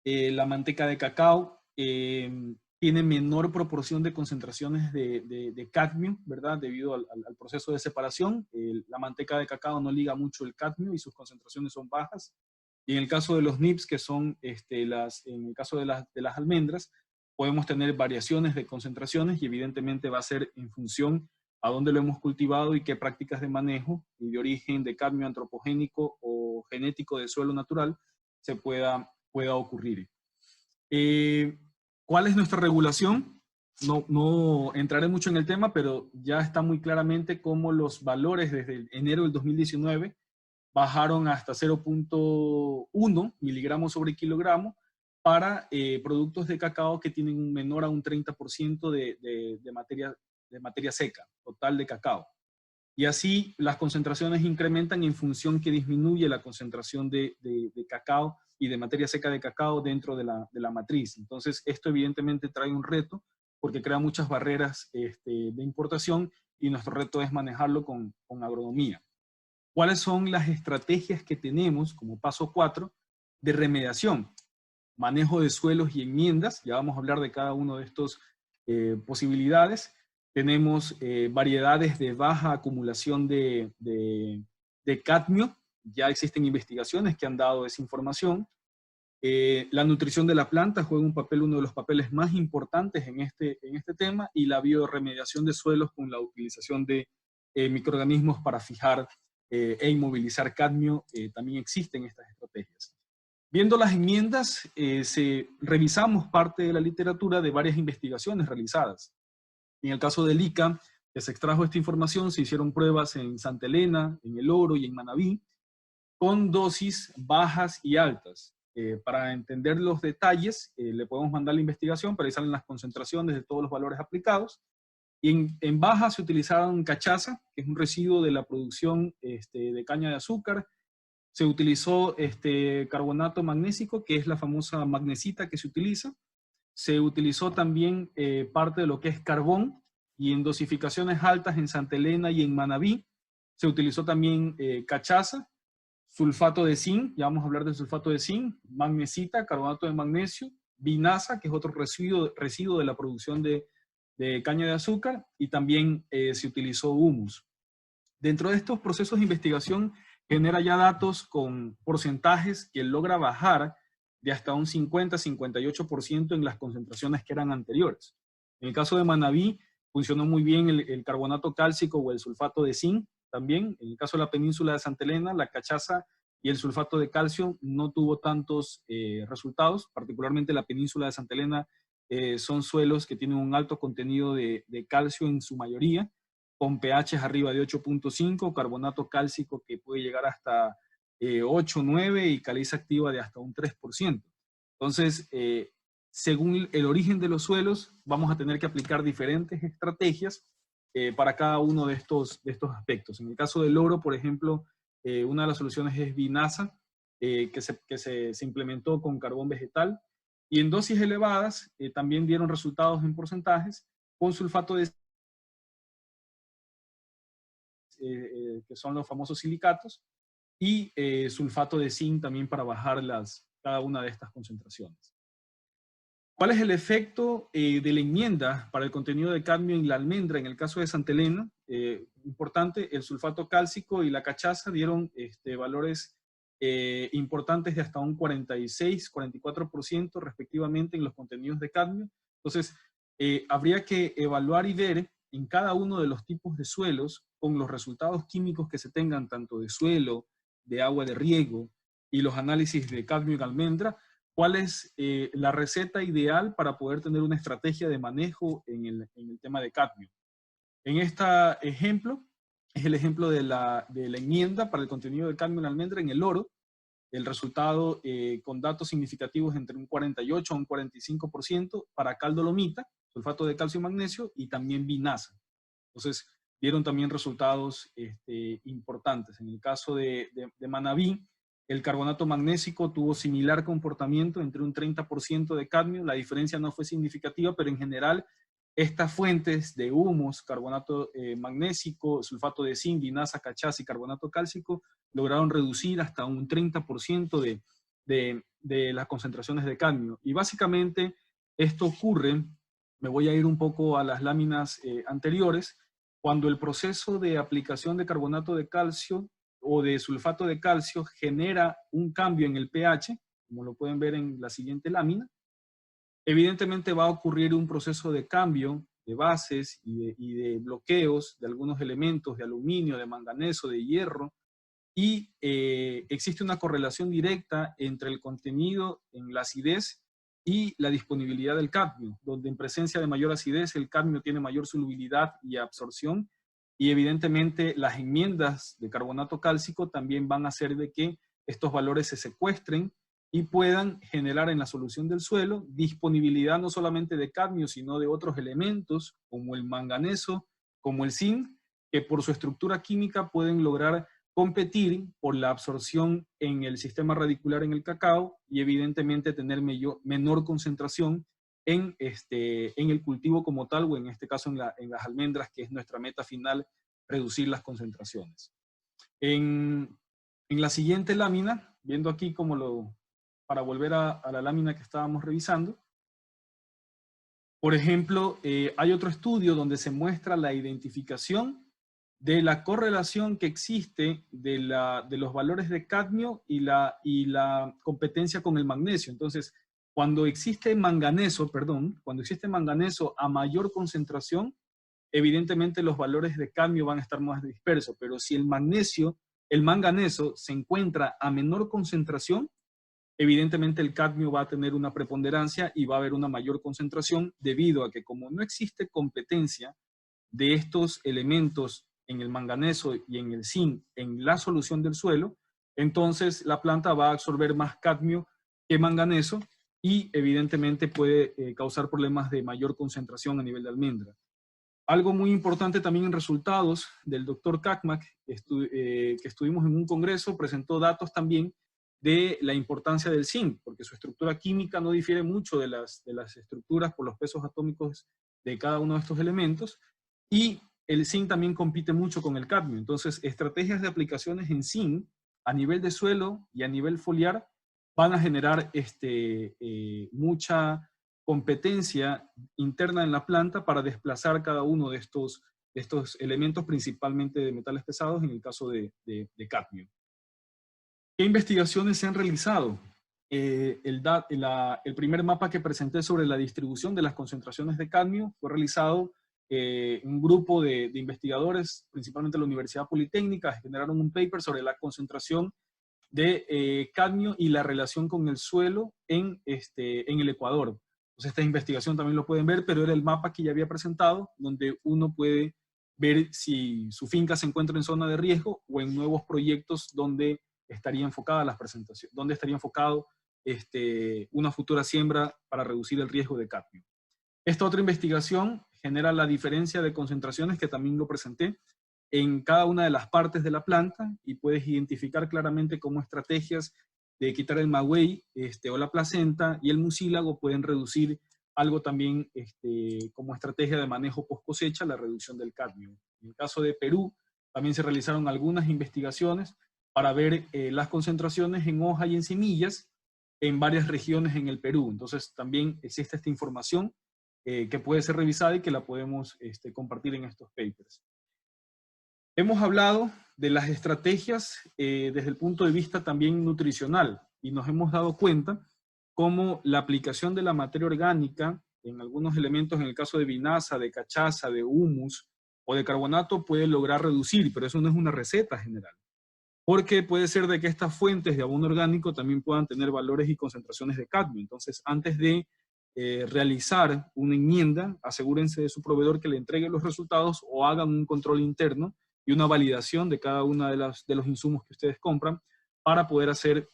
S2: La manteca de cacao tiene menor proporción de concentraciones de cadmio, ¿verdad? Debido al proceso de separación. La manteca de cacao no liga mucho el cadmio y sus concentraciones son bajas. Y en el caso de los nips, que son en el caso de las almendras, podemos tener variaciones de concentraciones, y evidentemente va a ser en función a dónde lo hemos cultivado y qué prácticas de manejo y de origen de cadmio antropogénico o genético de suelo natural se pueda ocurrir. ¿Cuál es nuestra regulación? No entraré mucho en el tema, pero ya está muy claramente cómo los valores desde enero del 2019 bajaron hasta 0.1 miligramos sobre kilogramo para productos de cacao que tienen un menor a un 30% de materia seca, total de cacao. Y así las concentraciones incrementan en función que disminuye la concentración de cacao y de materia seca de cacao dentro de la matriz. Entonces, esto evidentemente trae un reto porque crea muchas barreras de importación, y nuestro reto es manejarlo con agronomía. ¿Cuáles son las estrategias que tenemos como paso 4 de remediación? Manejo de suelos y enmiendas, ya vamos a hablar de cada uno de estos posibilidades. Tenemos variedades de baja acumulación de cadmio, ya existen investigaciones que han dado esa información. La nutrición de la planta juega uno de los papeles más importantes en este tema, y la bioremediación de suelos con la utilización de microorganismos para fijar e inmovilizar cadmio, también existen estas estrategias. Viendo las enmiendas, revisamos parte de la literatura de varias investigaciones realizadas. En el caso del ICA, que se extrajo esta información, se hicieron pruebas en Santa Elena, en El Oro y en Manabí, con dosis bajas y altas. Para entender los detalles, le podemos mandar la investigación, pero ahí salen las concentraciones de todos los valores aplicados. Y en baja se utilizaron cachaza, que es un residuo de la producción de caña de azúcar. Se utilizó carbonato magnésico, que es la famosa magnesita que se utiliza. Se utilizó también parte de lo que es carbón, y en dosificaciones altas en Santa Elena y en Manabí se utilizó también cachaza, sulfato de zinc, ya vamos a hablar del sulfato de zinc, magnesita, carbonato de magnesio, vinaza, que es otro residuo de la producción de caña de azúcar, y también se utilizó humus. Dentro de estos procesos de investigación genera ya datos con porcentajes que logra bajar de hasta un 50-58% en las concentraciones que eran anteriores. En el caso de Manabí, funcionó muy bien el carbonato cálcico o el sulfato de zinc también. En el caso de la península de Santa Elena, la cachaza y el sulfato de calcio no tuvo tantos resultados, particularmente la península de Santa Elena son suelos que tienen un alto contenido de calcio en su mayoría, con pH arriba de 8.5, carbonato cálcico que puede llegar hasta 8, 9 y caliza activa de hasta un 3%. Entonces, según el origen de los suelos, vamos a tener que aplicar diferentes estrategias para cada uno de estos aspectos. En el caso del oro, por ejemplo, una de las soluciones es vinaza, que se implementó con carbón vegetal, y en dosis elevadas también dieron resultados en porcentajes con sulfato de que son los famosos silicatos, y sulfato de zinc también para bajar cada una de estas concentraciones. ¿Cuál es el efecto de la enmienda para el contenido de cadmio en la almendra? En el caso de Santa Elena, importante, el sulfato cálcico y la cachaza dieron valores importantes de hasta un 46-44% respectivamente en los contenidos de cadmio. Entonces, habría que evaluar y ver en cada uno de los tipos de suelos, con los resultados químicos que se tengan, tanto de suelo, de agua de riego y los análisis de cadmio en almendra, cuál es la receta ideal para poder tener una estrategia de manejo en el tema de cadmio. En este ejemplo, es el ejemplo de la enmienda para el contenido de cadmio en almendra en el oro. El resultado con datos significativos entre un 48 a un 45% para cal-dolomita, sulfato de calcio y magnesio, y también vinaza. Entonces, dieron también resultados importantes. En el caso de Manabí, el carbonato magnésico tuvo similar comportamiento, entre un 30% de cadmio. La diferencia no fue significativa, pero en general estas fuentes de humus, carbonato magnésico, sulfato de zinc, vinaza, cachaza y carbonato cálcico lograron reducir hasta un 30% de las concentraciones de cadmio. Y básicamente esto ocurre, me voy a ir un poco a las láminas anteriores, cuando el proceso de aplicación de carbonato de calcio o de sulfato de calcio genera un cambio en el pH, como lo pueden ver en la siguiente lámina. Evidentemente va a ocurrir un proceso de cambio de bases y de bloqueos de algunos elementos de aluminio, de manganeso, de hierro, y existe una correlación directa entre el contenido en la acidez y la disponibilidad del cadmio, donde en presencia de mayor acidez el cadmio tiene mayor solubilidad y absorción, y evidentemente las enmiendas de carbonato cálcico también van a hacer de que estos valores se secuestren y puedan generar en la solución del suelo disponibilidad no solamente de cadmio, sino de otros elementos como el manganeso, como el zinc, que por su estructura química pueden lograr competir por la absorción en el sistema radicular en el cacao y evidentemente tener menor concentración en el cultivo como tal, o en este caso en las almendras, que es nuestra meta final, reducir las concentraciones. En la siguiente lámina, viendo aquí para volver a la lámina que estábamos revisando, por ejemplo, hay otro estudio donde se muestra la identificación de la correlación que existe de los valores de cadmio y la competencia con el magnesio. Entonces, cuando existe manganeso a mayor concentración, evidentemente los valores de cadmio van a estar más dispersos, pero si el magnesio el manganeso se encuentra a menor concentración, evidentemente el cadmio va a tener una preponderancia y va a haber una mayor concentración debido a que como no existe competencia de estos elementos en el manganeso y en el zinc en la solución del suelo, entonces la planta va a absorber más cadmio que manganeso y evidentemente puede causar problemas de mayor concentración a nivel de almendra. Algo muy importante también en resultados del doctor Cakmak, que estuvimos en un congreso, presentó datos también de la importancia del zinc, porque su estructura química no difiere mucho de las estructuras por los pesos atómicos de cada uno de estos elementos, y el zinc también compite mucho con el cadmio. Entonces, estrategias de aplicaciones en zinc a nivel de suelo y a nivel foliar van a generar mucha competencia interna en la planta para desplazar cada uno de estos elementos, principalmente de metales pesados, en el caso de cadmio. ¿Qué investigaciones se han realizado? El primer mapa que presenté sobre la distribución de las concentraciones de cadmio fue realizado un grupo de investigadores, principalmente la Universidad Politécnica, generaron un paper sobre la concentración de cadmio y la relación con el suelo en el Ecuador. Entonces esta investigación también lo pueden ver, pero era el mapa que ya había presentado, donde uno puede ver si su finca se encuentra en zona de riesgo o en nuevos proyectos donde estaría enfocada las presentaciones, donde estaría enfocado una futura siembra para reducir el riesgo de cadmio. Esta otra investigación genera la diferencia de concentraciones, que también lo presenté, en cada una de las partes de la planta, y puedes identificar claramente cómo estrategias de quitar el maguey o la placenta y el mucílago pueden reducir algo también como estrategia de manejo post cosecha, la reducción del cadmio. En el caso de Perú, también se realizaron algunas investigaciones para ver las concentraciones en hoja y en semillas en varias regiones en el Perú. Entonces también existe esta información que puede ser revisada y que la podemos compartir en estos papers. Hemos hablado de las estrategias desde el punto de vista también nutricional, y nos hemos dado cuenta cómo la aplicación de la materia orgánica en algunos elementos, en el caso de vinaza, de cachaza, de humus o de carbonato, puede lograr reducir, pero eso no es una receta general. Porque puede ser de que estas fuentes de abono orgánico también puedan tener valores y concentraciones de cadmio. Entonces, antes de realizar una enmienda, asegúrense de su proveedor que le entregue los resultados o hagan un control interno y una validación de cada uno de los insumos que ustedes compran para poder hacer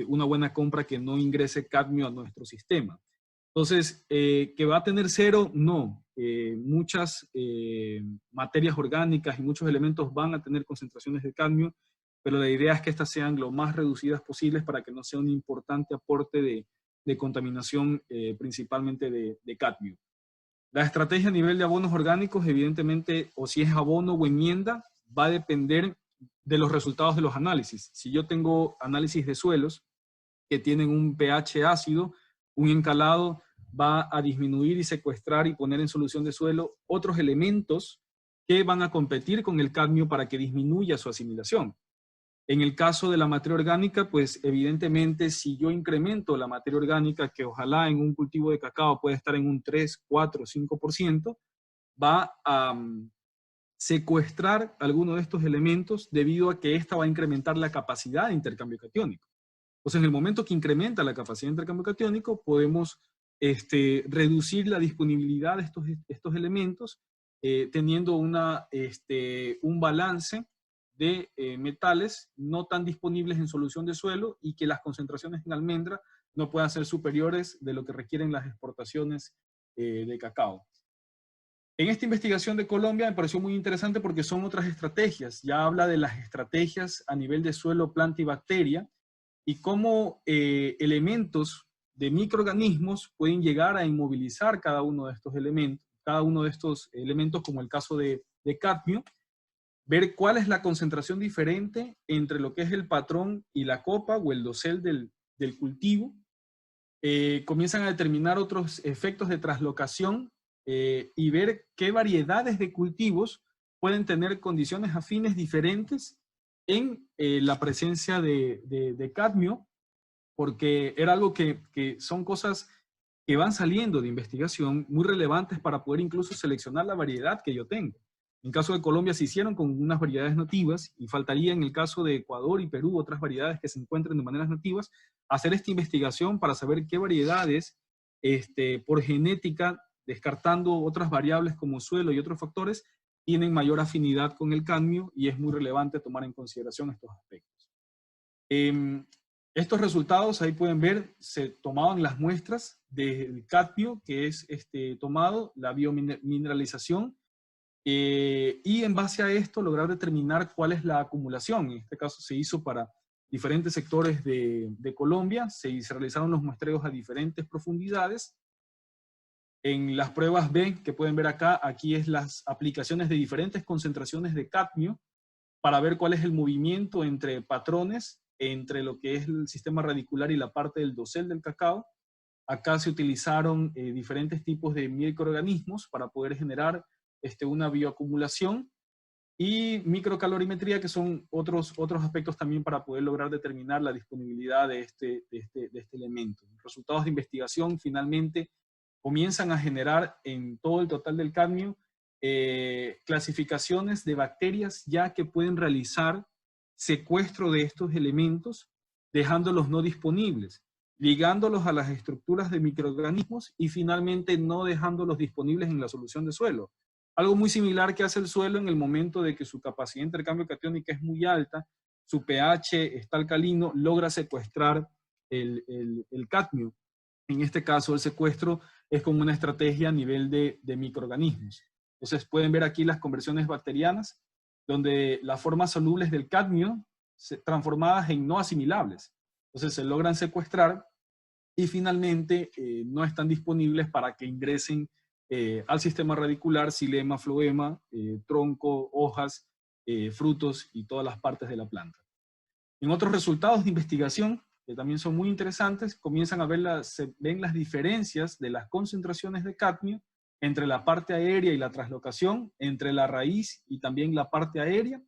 S2: una buena compra que no ingrese cadmio a nuestro sistema. Entonces, ¿que va a tener cero? No. Muchas materias orgánicas y muchos elementos van a tener concentraciones de cadmio, pero la idea es que estas sean lo más reducidas posibles para que no sea un importante aporte de contaminación, principalmente de cadmio. La estrategia a nivel de abonos orgánicos, evidentemente, o si es abono o enmienda, va a depender de los resultados de los análisis. Si yo tengo análisis de suelos que tienen un pH ácido, un encalado va a disminuir y secuestrar y poner en solución de suelo otros elementos que van a competir con el cadmio para que disminuya su asimilación. En el caso de la materia orgánica, pues evidentemente si yo incremento la materia orgánica, que ojalá en un cultivo de cacao puede estar en un 3, 4, 5%, va a secuestrar alguno de estos elementos debido a que esta va a incrementar la capacidad de intercambio catiónico. Entonces, en el momento que incrementa la capacidad de intercambio catiónico, podemos reducir la disponibilidad de estos elementos, teniendo un balance de metales no tan disponibles en solución de suelo y que las concentraciones en almendra no puedan ser superiores de lo que requieren las exportaciones de cacao. En esta investigación de Colombia me pareció muy interesante porque son otras estrategias. Ya habla de las estrategias a nivel de suelo, planta y bacteria y cómo elementos de microorganismos pueden llegar a inmovilizar cada uno de estos elementos, como el caso de cadmio, ver cuál es la concentración diferente entre lo que es el patrón y la copa o el dosel del cultivo. Comienzan a determinar otros efectos de traslocación y ver qué variedades de cultivos pueden tener condiciones afines diferentes en la presencia de cadmio, porque era algo que son cosas que van saliendo de investigación muy relevantes para poder incluso seleccionar la variedad que yo tengo. En caso de Colombia se hicieron con unas variedades nativas y faltaría en el caso de Ecuador y Perú otras variedades que se encuentren de maneras nativas, hacer esta investigación para saber qué variedades por genética, descartando otras variables como suelo y otros factores, tienen mayor afinidad con el cadmio y es muy relevante tomar en consideración estos aspectos. Estos resultados, ahí pueden ver, se tomaban las muestras del cadmio, que es tomado, la biomineralización, y en base a esto lograr determinar cuál es la acumulación. En este caso se hizo para diferentes sectores de Colombia, se realizaron los muestreos a diferentes profundidades. En las pruebas B, que pueden ver acá, aquí es las aplicaciones de diferentes concentraciones de cadmio para ver cuál es el movimiento entre patrones, entre lo que es el sistema radicular y la parte del dosel del cacao. Acá se utilizaron diferentes tipos de microorganismos para poder generar una bioacumulación y microcalorimetría, que son otros aspectos también para poder lograr determinar la disponibilidad de este elemento. Los resultados de investigación finalmente comienzan a generar en todo el total del cadmio clasificaciones de bacterias ya que pueden realizar secuestro de estos elementos, dejándolos no disponibles, ligándolos a las estructuras de microorganismos y finalmente no dejándolos disponibles en la solución de suelo. Algo muy similar que hace el suelo en el momento de que su capacidad de intercambio catiónica es muy alta, su pH está alcalino, logra secuestrar el cadmio. En este caso, el secuestro es como una estrategia a nivel de microorganismos. Entonces, pueden ver aquí las conversiones bacterianas, donde las formas solubles del cadmio transformadas en no asimilables. Entonces, se logran secuestrar y finalmente no están disponibles para que ingresen al sistema radicular, xilema, floema, tronco, hojas, frutos y todas las partes de la planta. En otros resultados de investigación, que también son muy interesantes, comienzan a ver se ven las diferencias de las concentraciones de cadmio entre la parte aérea y la translocación, entre la raíz y también la parte aérea,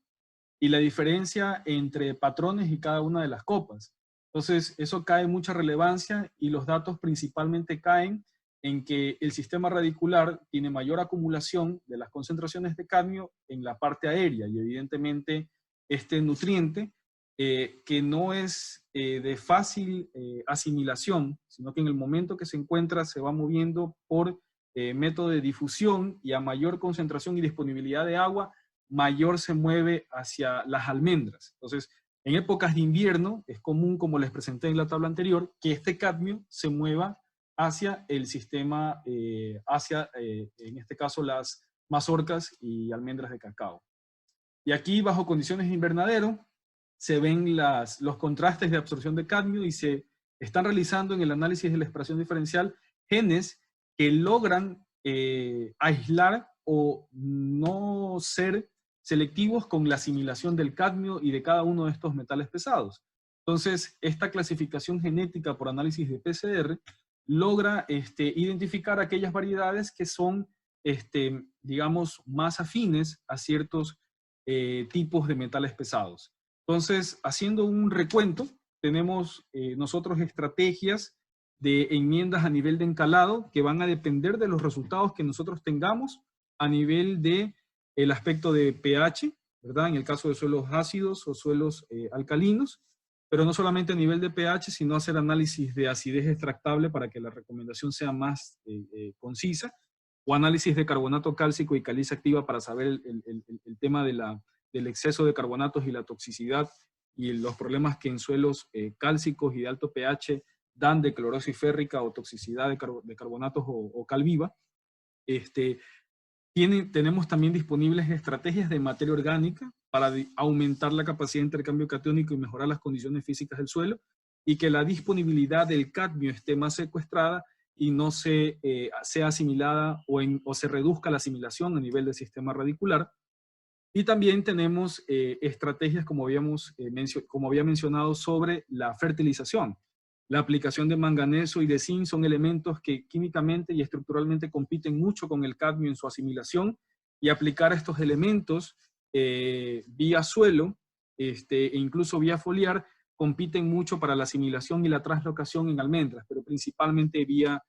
S2: y la diferencia entre patrones y cada una de las copas. Entonces, eso cae en mucha relevancia y los datos principalmente caen en que el sistema radicular tiene mayor acumulación de las concentraciones de cadmio en la parte aérea y evidentemente este nutriente que no es de fácil asimilación, sino que en el momento que se encuentra se va moviendo por método de difusión y a mayor concentración y disponibilidad de agua, mayor se mueve hacia las almendras. Entonces, en épocas de invierno es común, como les presenté en la tabla anterior, que este cadmio se mueva hacia el sistema, en este caso, las mazorcas y almendras de cacao. Y aquí, bajo condiciones de invernadero, se ven los contrastes de absorción de cadmio y se están realizando en el análisis de la expresión diferencial genes que logran aislar o no ser selectivos con la asimilación del cadmio y de cada uno de estos metales pesados. Entonces, esta clasificación genética por análisis de PCR logra identificar aquellas variedades que son, digamos, más afines a ciertos tipos de metales pesados. Entonces, haciendo un recuento, tenemos nosotros estrategias de enmiendas a nivel de encalado que van a depender de los resultados que nosotros tengamos a nivel de el aspecto de pH, ¿verdad? En el caso de suelos ácidos o suelos alcalinos, pero no solamente a nivel de pH, sino hacer análisis de acidez extractable para que la recomendación sea más concisa, o análisis de carbonato cálcico y caliza activa para saber el tema del exceso de carbonatos y la toxicidad y los problemas que en suelos cálcicos y de alto pH dan de clorosis férrica o toxicidad de carbonatos o cal viva. Tenemos también disponibles estrategias de materia orgánica para aumentar la capacidad de intercambio catiónico y mejorar las condiciones físicas del suelo y que la disponibilidad del cadmio esté más secuestrada y no sea asimilada o se reduzca la asimilación a nivel del sistema radicular. Y también tenemos estrategias, como había mencionado, sobre la fertilización. La aplicación de manganeso y de zinc son elementos que químicamente y estructuralmente compiten mucho con el cadmio en su asimilación, y aplicar estos elementos vía suelo e incluso vía foliar compiten mucho para la asimilación y la translocación en almendras, pero principalmente vía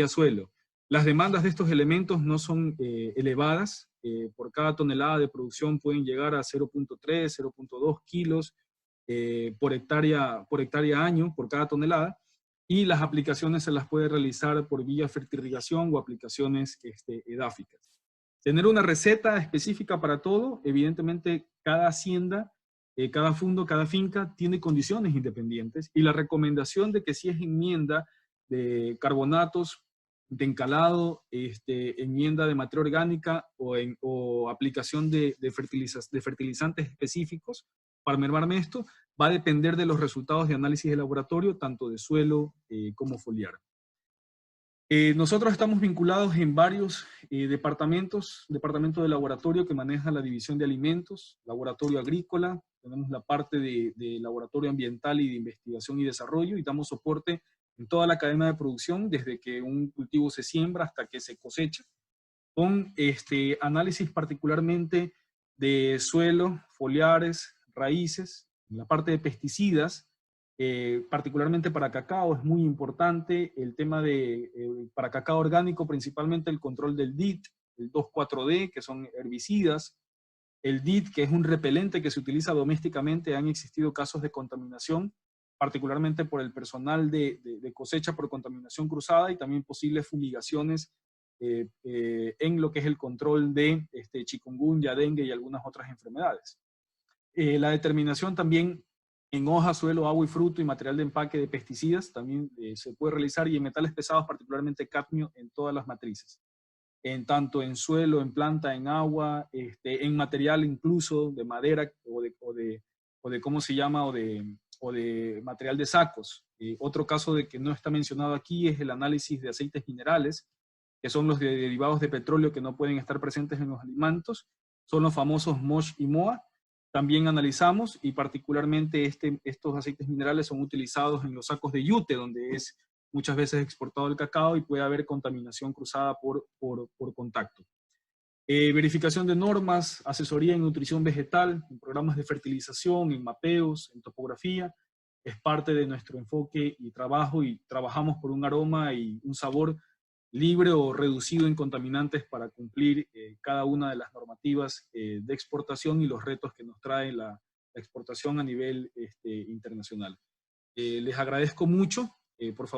S2: suelo. Las demandas de estos elementos no son elevadas. Por cada tonelada de producción pueden llegar a 0.3, 0.2 kilos por hectárea año, por cada tonelada, y las aplicaciones se las puede realizar por vía fertirrigación o aplicaciones edáficas. Tener una receta específica para todo, evidentemente cada hacienda, cada fundo, cada finca tiene condiciones independientes, y la recomendación de que si es enmienda de carbonatos, de encalado, enmienda de materia orgánica o aplicación de fertilizantes específicos para mermarme esto, va a depender de los resultados de análisis de laboratorio, tanto de suelo como foliar. Nosotros estamos vinculados en varios departamentos, departamento de laboratorio que maneja la división de alimentos, laboratorio agrícola, tenemos la parte de laboratorio ambiental y de investigación y desarrollo, y damos soporte en toda la cadena de producción, desde que un cultivo se siembra hasta que se cosecha, con análisis particularmente de suelo, foliares, raíces. En la parte de pesticidas, particularmente para cacao, es muy importante el tema de, para cacao orgánico, principalmente el control del DIT, el 2,4-D, que son herbicidas, el DIT, que es un repelente que se utiliza domésticamente. Han existido casos de contaminación, particularmente por el personal de cosecha por contaminación cruzada, y también posibles fumigaciones en lo que es el control de chikungunya, dengue y algunas otras enfermedades. La determinación también en hoja, suelo, agua y fruto y material de empaque de pesticidas también se puede realizar, y en metales pesados, particularmente cadmio, en todas las matrices. Tanto en suelo, en planta, en agua, en material incluso de madera o de ¿cómo se llama? O de material de sacos. Otro caso de que no está mencionado aquí es el análisis de aceites minerales, que son los derivados de petróleo que no pueden estar presentes en los alimentos, son los famosos MOSH y MOA. También analizamos, y particularmente estos aceites minerales son utilizados en los sacos de yute, donde es muchas veces exportado el cacao y puede haber contaminación cruzada por contacto. Verificación de normas, asesoría en nutrición vegetal, en programas de fertilización, en mapeos, en topografía, es parte de nuestro enfoque y trabajo, y trabajamos por un aroma y un sabor libre o reducido en contaminantes para cumplir cada una de las normativas de exportación y los retos que nos trae la exportación a nivel internacional. Les agradezco mucho, por favor.